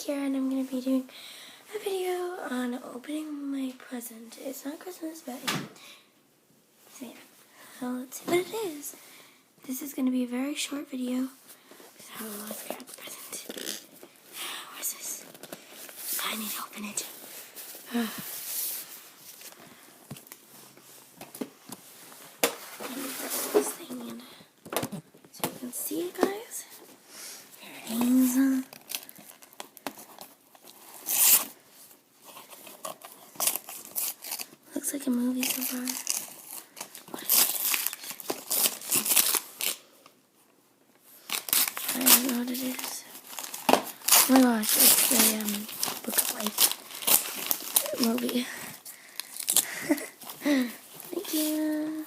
here, and I'm going to be doing a video on opening my present. It's not Christmas, but yeah. So yeah, so let's see what it is. This is going to be a very short video, so let's grab the present. Where's this? I need to open it. This thing in. So you can see it, guys. There it is. Looks like a movie so far. What is it? I don't know what it is. Oh my gosh, it's the Book of Life movie. Thank you.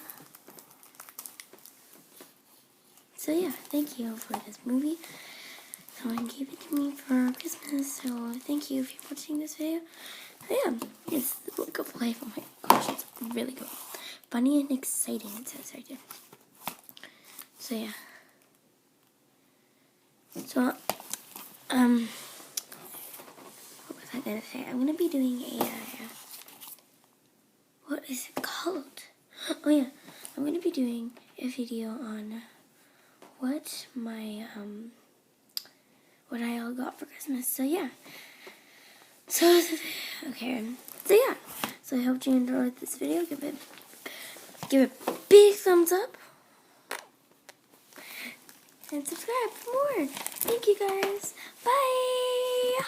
So yeah, thank you for this movie. Someone gave it to me for Christmas, so thank you if you're watching this video. So yeah, it's the Book of Life. Oh my gosh, it's really cool. Funny and exciting, it says right there. So yeah. So, what was I gonna say? I'm gonna be doing a, what is it called? Oh yeah, I'm gonna be doing a video on what my, what I all got for Christmas. So yeah. So, okay. So yeah. So I hope you enjoyed this video. Give it a big thumbs up. And subscribe for more. Thank you guys. Bye.